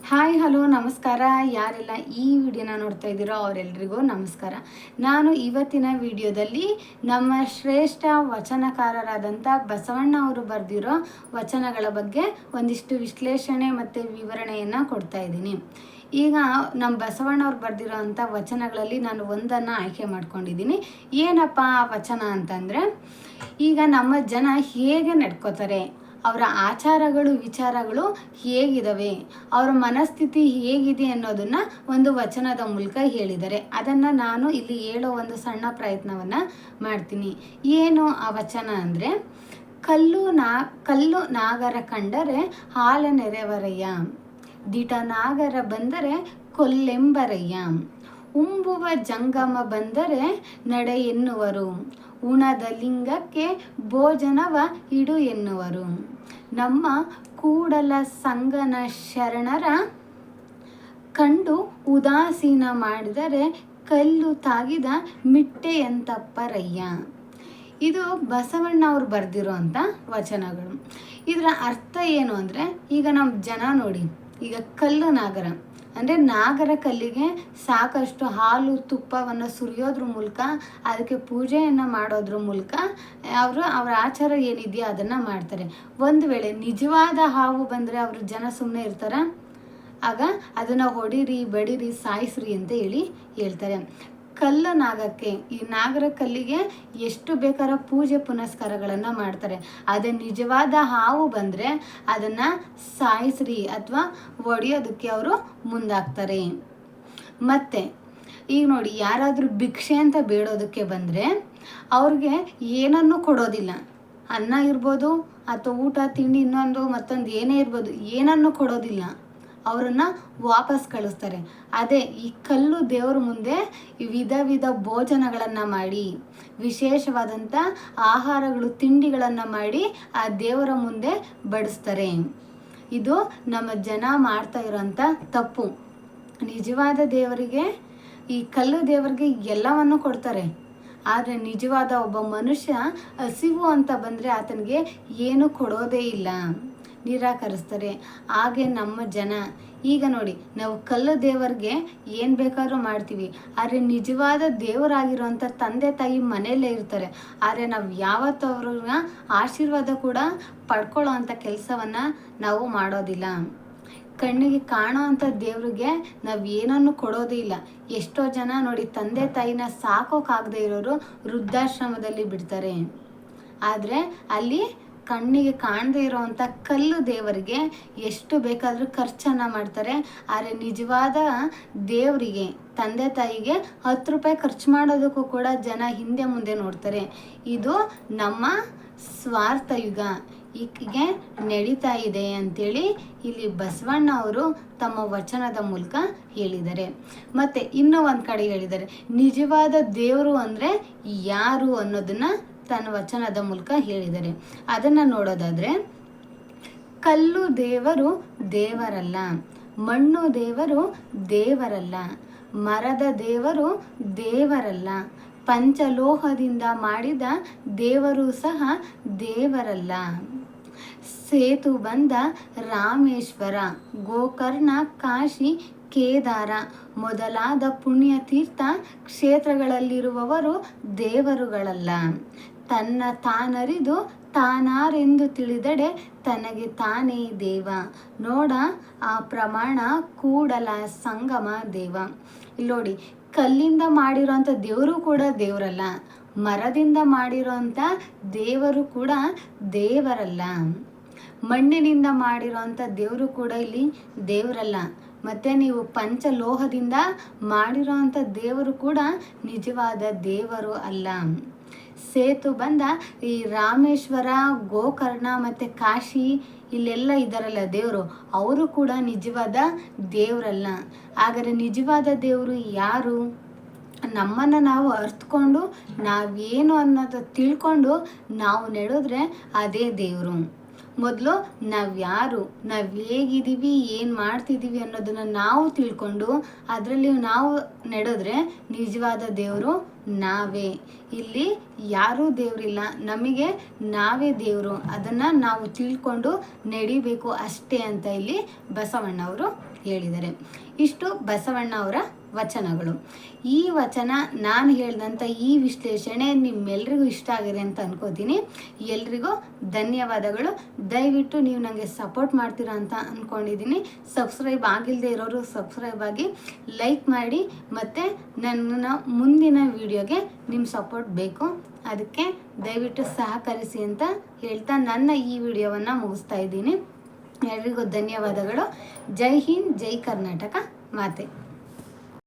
Hi hello ನಮಸ್ಕಾರ. ಯಾರೆಲ್ಲ ಈ ವಿಡಿಯೋನ ನೋಡ್ತಾ ಇದ್ದೀರೋ ಅವರೆಲ್ಲರಿಗೂ ನಮಸ್ಕಾರ. ನಾನು ಇವತ್ತಿನ ವಿಡಿಯೋದಲ್ಲಿ ನಮ್ಮ ಶ್ರೇಷ್ಠ ವಚನಕಾರರಾದಂಥ ಬಸವಣ್ಣ ಅವರು ಬರೆದಿರೋ ವಚನಗಳ ಬಗ್ಗೆ ಒಂದಿಷ್ಟು ವಿಶ್ಲೇಷಣೆ ಮತ್ತು ವಿವರಣೆಯನ್ನು ಕೊಡ್ತಾ ಇದ್ದೀನಿ. ಈಗ ನಮ್ಮ ಬಸವಣ್ಣ ಅವ್ರು ಬರೆದಿರೋ ಅಂಥ ವಚನಗಳಲ್ಲಿ ನಾನು ಒಂದನ್ನು ಆಯ್ಕೆ ಮಾಡ್ಕೊಂಡಿದ್ದೀನಿ. ಏನಪ್ಪ ಆ ವಚನ ಅಂತಂದರೆ, ಈಗ ನಮ್ಮ ಜನ ಹೇಗೆ ನಡ್ಕೋತಾರೆ, ಅವರ ಆಚಾರಗಳು ವಿಚಾರಗಳು ಹೇಗಿದ್ದಾವೆ, ಅವರ ಮನಸ್ಥಿತಿ ಹೇಗಿದೆ ಅನ್ನೋದನ್ನು ಒಂದು ವಚನದ ಮೂಲಕ ಹೇಳಿದ್ದಾರೆ. ಅದನ್ನು ನಾನು ಇಲ್ಲಿ ಹೇಳೋ ಒಂದು ಸಣ್ಣ ಪ್ರಯತ್ನವನ್ನು ಮಾಡ್ತೀನಿ. ಏನು ಆ ವಚನ ಅಂದರೆ, ಕಲ್ಲು ನಾಗರ ಕಂಡರೆ ಹಾಲ ನೆರೆವರಯ್ಯ, ದಿಟ ನಾಗರ ಬಂದರೆ ಕೊಲ್ಲೆಂಬರಯ್ಯ, ಉಂಬುವ ಜಂಗಮ ಬಂದರೆ ನಡೆ ಎನ್ನುವರು, ಉಣದ ಲಿಂಗಕ್ಕೆ ಭೋಜನವ ಇಡು ಎನ್ನುವರು, ನಮ್ಮ ಕೂಡಲ ಸಂಗನ ಶರಣರ ಕಂಡು ಉದಾಸೀನ ಮಾಡಿದರೆ ಕಲ್ಲು ತಾಗಿದ ಮಿಟ್ಟೆಯಂತಪ್ಪರಯ್ಯ. ಇದು ಬಸವಣ್ಣ ಅವ್ರು ಬರೆದಿರೋ ಅಂಥ ವಚನಗಳು. ಇದರ ಅರ್ಥ ಏನು ಅಂದರೆ, ಈಗ ನಮ್ಮ ಜನ ನೋಡಿ, ಈಗ ಕಲ್ಲು ನಾಗರ ಅಂದರೆ ನಾಗರ ಕಲ್ಲಿಗೆ ಸಾಕಷ್ಟು ಹಾಲು ತುಪ್ಪವನ್ನು ಸುರಿಯೋದ್ರ ಮೂಲಕ, ಅದಕ್ಕೆ ಪೂಜೆಯನ್ನು ಮಾಡೋದ್ರ ಮೂಲಕ ಅವರ ಆಚಾರ ಏನಿದೆಯೋ ಅದನ್ನು ಮಾಡ್ತಾರೆ. ಒಂದು ವೇಳೆ ನಿಜವಾದ ಹಾವು ಬಂದರೆ ಅವರು ಜನ ಸುಮ್ಮನೆ ಇರ್ತಾರ? ಆಗ ಅದನ್ನು ಹೊಡಿರಿ ಬಡಿರಿ ಸಾಯಿಸ್ರಿ ಅಂತ ಹೇಳ್ತಾರೆ. ಕಲ್ಲು ನಾಗಕ್ಕೆ, ಈ ನಾಗರ ಕಲ್ಲಿಗೆ ಎಷ್ಟು ಬೇಕಾದ ಪೂಜೆ ಪುನಸ್ಕಾರಗಳನ್ನು ಮಾಡ್ತಾರೆ. ಅದೇ ನಿಜವಾದ ಹಾವು ಬಂದರೆ ಅದನ್ನು ಸಾಯಿಸ್ರಿ ಅಥವಾ ಒಡೆಯೋದಕ್ಕೆ ಅವರು ಮುಂದಾಗ್ತಾರೆ. ಮತ್ತು ಈಗ ನೋಡಿ, ಯಾರಾದರೂ ಭಿಕ್ಷೆ ಅಂತ ಬೇಡೋದಕ್ಕೆ ಬಂದರೆ ಅವ್ರಿಗೆ ಏನನ್ನೂ ಕೊಡೋದಿಲ್ಲ. ಅನ್ನ ಇರ್ಬೋದು ಅಥವಾ ಊಟ ತಿಂಡಿ ಇನ್ನೊಂದು ಮತ್ತೊಂದು ಏನೇ ಇರ್ಬೋದು, ಏನನ್ನೂ ಕೊಡೋದಿಲ್ಲ, ಅವರನ್ನು ವಾಪಸ್ ಕಳಿಸ್ತಾರೆ. ಅದೇ ಈ ಕಲ್ಲು ದೇವರ ಮುಂದೆ ವಿಧ ವಿಧ ಭೋಜನಗಳನ್ನು ಮಾಡಿ, ವಿಶೇಷವಾದಂಥ ಆಹಾರಗಳು ತಿಂಡಿಗಳನ್ನು ಮಾಡಿ ಆ ದೇವರ ಮುಂದೆ ಬಡಿಸ್ತಾರೆ. ಇದು ನಮ್ಮ ಜನ ಮಾಡ್ತಾ ಇರೋಂಥ ತಪ್ಪು. ನಿಜವಾದ ದೇವರಿಗೆ, ಈ ಕಲ್ಲು ದೇವರಿಗೆ ಎಲ್ಲವನ್ನು ಕೊಡ್ತಾರೆ. ಆದರೆ ನಿಜವಾದ ಒಬ್ಬ ಮನುಷ್ಯ ಹಸಿವು ಅಂತ ಬಂದರೆ ಆತನಿಗೆ ಏನು ಕೊಡೋದೇ ಇಲ್ಲ, ನಿರಾಕರಿಸ್ತಾರೆ. ಹಾಗೆ ನಮ್ಮ ಜನ ಈಗ ನೋಡಿ, ನಾವು ಕಲ್ಲು ದೇವರಿಗೆ ಏನು ಬೇಕಾದ್ರೂ ಮಾಡ್ತೀವಿ, ಆದರೆ ನಿಜವಾದ ದೇವರಾಗಿರುವಂಥ ತಂದೆ ತಾಯಿ ಮನೆಯಲ್ಲೇ ಇರ್ತಾರೆ. ಆದರೆ ನಾವು ಯಾವತ್ತೂ ಅವ್ರನ್ನ ಆಶೀರ್ವಾದ ಕೂಡ ಪಡ್ಕೊಳ್ಳೋ ಅಂಥ ಕೆಲಸವನ್ನು ನಾವು ಮಾಡೋದಿಲ್ಲ. ಕಣ್ಣಿಗೆ ಕಾಣೋ ಅಂಥ ದೇವ್ರಿಗೆ ನಾವು ಏನನ್ನು ಕೊಡೋದೇ ಇಲ್ಲ. ಎಷ್ಟೋ ಜನ ನೋಡಿ, ತಂದೆ ತಾಯಿನ ಸಾಕೋಕ್ಕಾಗದೇ ಇರೋರು ವೃದ್ಧಾಶ್ರಮದಲ್ಲಿ ಬಿಡ್ತಾರೆ. ಆದರೆ ಅಲ್ಲಿ ಕಣ್ಣಿಗೆ ಕಾಣದೇ ಇರೋವಂಥ ಕಲ್ಲು ದೇವರಿಗೆ ಎಷ್ಟು ಬೇಕಾದರೂ ಖರ್ಚನ್ನು ಮಾಡ್ತಾರೆ. ಆದರೆ ನಿಜವಾದ ದೇವರಿಗೆ, ತಂದೆ ತಾಯಿಗೆ 10 ರೂಪಾಯಿ ಖರ್ಚು ಮಾಡೋದಕ್ಕೂ ಕೂಡ ಜನ ಹಿಂದೆ ಮುಂದೆ ನೋಡ್ತಾರೆ. ಇದು ನಮ್ಮ ಸ್ವಾರ್ಥ ಯುಗ ಹೀಗೆ ನಡೀತಾ ಇದೆ ಅಂತೇಳಿ ಇಲ್ಲಿ ಬಸವಣ್ಣ ಅವರು ತಮ್ಮ ವಚನದ ಮೂಲಕ ಹೇಳಿದ್ದಾರೆ. ಮತ್ತು ಇನ್ನೂ ಒಂದು ಕಡೆ ಹೇಳಿದ್ದಾರೆ, ನಿಜವಾದ ದೇವರು ಅಂದರೆ ಯಾರು ಅನ್ನೋದನ್ನು ತನ್ನ ವಚನದ ಮೂಲಕ ಹೇಳಿದ್ದಾರೆ. ಅದನ್ನು ನೋಡೋದಾದರೆ, ಕಲ್ಲು ದೇವರು ದೇವರಲ್ಲ, ಮಣ್ಣು ದೇವರು ದೇವರಲ್ಲ, ಮರದ ದೇವರು ದೇವರಲ್ಲ, ಪಂಚಲೋಹದಿಂದ ಮಾಡಿದ ದೇವರು ಸಹ ದೇವರಲ್ಲ, ಸೇತು ಬಂದ ರಾಮೇಶ್ವರ, ಗೋಕರ್ಣ, ಕಾಶಿ, ಕೇದಾರ ಮೊದಲಾದ ಪುಣ್ಯತೀರ್ಥ ಕ್ಷೇತ್ರಗಳಲ್ಲಿರುವವರು ದೇವರುಗಳಲ್ಲ, ತನ್ನ ತಾನರಿದು ತಾನಾರೆಂದು ತಿಳಿದಡೆ ತನಗೆ ತಾನೇ ದೇವ, ನೋಡ ಆ ಪ್ರಮಾಣ ಕೂಡಲ ಸಂಗಮ ದೇವ. ಇಲ್ಲಿ ನೋಡಿ, ಕಲ್ಲಿಂದ ಮಾಡಿರೋಂಥ ದೇವರು ಕೂಡ ದೇವರಲ್ಲ, ಮರದಿಂದ ಮಾಡಿರೋಂಥ ದೇವರು ಕೂಡ ದೇವರಲ್ಲ, ಮಣ್ಣಿನಿಂದ ಮಾಡಿರೋಂಥ ದೇವರು ಕೂಡ ಇಲ್ಲಿ ದೇವರಲ್ಲ, ಮತ್ತು ನೀವು ಪಂಚಲೋಹದಿಂದ ಮಾಡಿರೋಂಥ ದೇವರು ಕೂಡ ನಿಜವಾದ ದೇವರು ಅಲ್ಲ. ಸೇತು ಬಂದ ಈ ರಾಮೇಶ್ವರ, ಗೋಕರ್ಣ ಮತ್ತು ಕಾಶಿ ಇಲ್ಲೆಲ್ಲ ಇದ್ದಾರಲ್ಲ ದೇವರು, ಅವರು ಕೂಡ ನಿಜವಾದ ದೇವರಲ್ಲ. ಹಾಗಾದರೆ ನಿಜವಾದ ದೇವರು ಯಾರು? ನಮ್ಮನ್ನು ನಾವು ಅರ್ಥಕೊಂಡು, ನಾವೇನು ಅನ್ನೋದು ತಿಳ್ಕೊಂಡು ನಾವು ನಡೆದ್ರೆ ಅದೇ ದೇವರು. ಮೊದಲು ನಾವು ಯಾರು, ನಾವು ಹೇಗಿದ್ದೀವಿ, ಏನು ಮಾಡ್ತಿದ್ದೀವಿ ಅನ್ನೋದನ್ನು ನಾವು ತಿಳ್ಕೊಂಡು ಅದರಲ್ಲಿ ನಾವು ನಡೆದ್ರೆ ನಿಜವಾದ ದೇವರು ನಾವೇ. ಇಲ್ಲಿ ಯಾರೂ ದೇವರಿಲ್ಲ, ನಮಗೆ ನಾವೇ ದೇವರು, ಅದನ್ನು ನಾವು ತಿಳ್ಕೊಂಡು ನಡಿಬೇಕು ಅಷ್ಟೇ ಅಂತ ಇಲ್ಲಿ ಬಸವಣ್ಣವರು ಹೇಳಿದ್ದಾರೆ. ಇಷ್ಟು ಬಸವಣ್ಣ ಅವರ ವಚನಗಳು. ಈ ವಚನ ನಾನು ಹೇಳಿದಂಥ ಈ ವಿಶ್ಲೇಷಣೆ ನಿಮ್ಮೆಲ್ರಿಗೂ ಇಷ್ಟ ಆಗಿದೆ ಅಂತ ಅನ್ಕೋತೀನಿ. ಎಲ್ರಿಗೂ ಧನ್ಯವಾದಗಳು. ದಯವಿಟ್ಟು ನೀವು ನನಗೆ ಸಪೋರ್ಟ್ ಮಾಡ್ತೀರಾ ಅಂತ ಅಂದ್ಕೊಂಡಿದ್ದೀನಿ. ಸಬ್ಸ್ಕ್ರೈಬ್ ಆಗಿಲ್ಲದೆ ಇರೋರು ಸಬ್ಸ್ಕ್ರೈಬ್ ಆಗಿ, ಲೈಕ್ ಮಾಡಿ, ಮತ್ತು ನನ್ನ ಮುಂದಿನ ವಿಡಿಯೋಗೆ ನಿಮ್ಮ ಸಪೋರ್ಟ್ ಬೇಕು. ಅದಕ್ಕೆ ದಯವಿಟ್ಟು ಸಹಕರಿಸಿ ಅಂತ ಹೇಳ್ತಾ ನನ್ನ ಈ ವಿಡಿಯೋವನ್ನು ಮುಗಿಸ್ತಾ ಇದ್ದೀನಿ. ಎಲ್ರಿಗೂ ಧನ್ಯವಾದಗಳು. ಜೈ ಹಿಂದ್, ಜೈ ಕರ್ನಾಟಕ ಮಾತೆ.